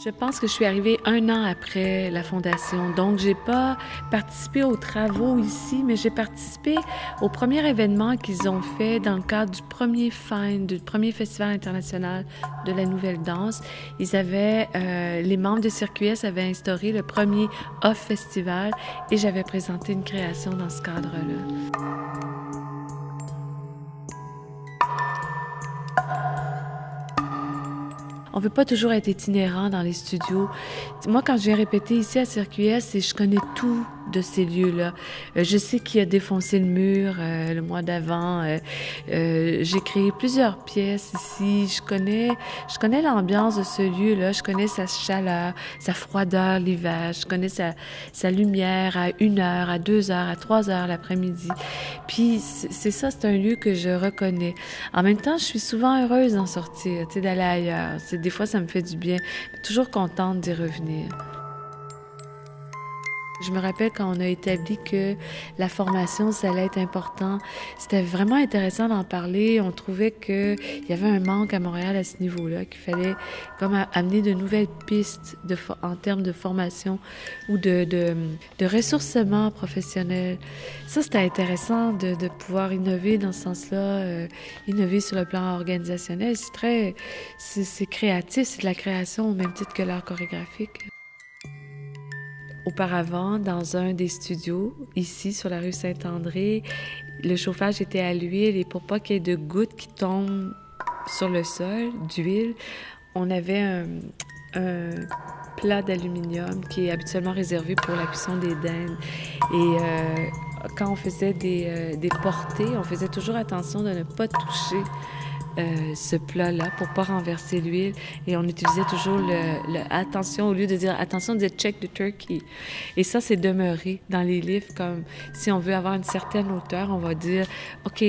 Je pense que je suis arrivée 1 an après la fondation, donc j'ai pas participé aux travaux ici, mais j'ai participé au premier événement qu'ils ont fait dans le cadre du premier festival international de la nouvelle danse. Les membres de CircuS avaient instauré le premier Off Festival et j'avais présenté une création dans ce cadre-là. On ne veut pas toujours être itinérant dans les studios. Moi, quand je viens répéter ici à CircuS, je connais tout de ces lieux-là. Je sais qui a défoncé le mur le mois d'avant. J'ai créé plusieurs pièces ici. Je connais l'ambiance de ce lieu-là. Je connais sa chaleur, sa froideur l'hiver. Je connais sa lumière à 1 heure, à 2 heures, à 3 heures l'après-midi. Puis c'est ça, c'est un lieu que je reconnais. En même temps, je suis souvent heureuse d'en sortir, d'aller ailleurs. Des fois, ça me fait du bien. Toujours contente d'y revenir. Je me rappelle quand on a établi que la formation, ça allait être important. C'était vraiment intéressant d'en parler. On trouvait qu'il y avait un manque à Montréal à ce niveau-là, qu'il fallait comme amener de nouvelles pistes en termes de formation ou de ressourcement professionnel. Ça, c'était intéressant de pouvoir innover dans ce sens-là, innover sur le plan organisationnel. C'est créatif, c'est de la création au même titre que l'art chorégraphique. Auparavant, dans un des studios, ici, sur la rue Saint-André, le chauffage était à l'huile et pour pas qu'il y ait de gouttes qui tombent sur le sol, d'huile, on avait un plat d'aluminium qui est habituellement réservé pour la cuisson des dindes. Et quand on faisait des portées, on faisait toujours attention de ne pas toucher ce plat-là pour pas renverser l'huile. Et on utilisait toujours attention, au lieu de dire attention, on disait check the turkey. Et ça, c'est demeuré dans les livres comme si on veut avoir une certaine hauteur, on va dire OK,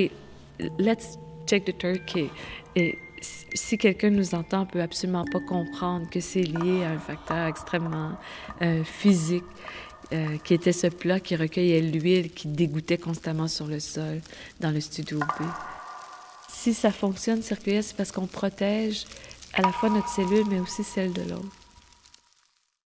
let's check the turkey. Et si quelqu'un nous entend, on peut absolument pas comprendre que c'est lié à un facteur extrêmement physique. Qui était ce plat qui recueillait l'huile qui dégouttait constamment sur le sol dans le studio B. Si ça fonctionne, CircuS, c'est parce qu'on protège à la fois notre cellule, mais aussi celle de l'autre.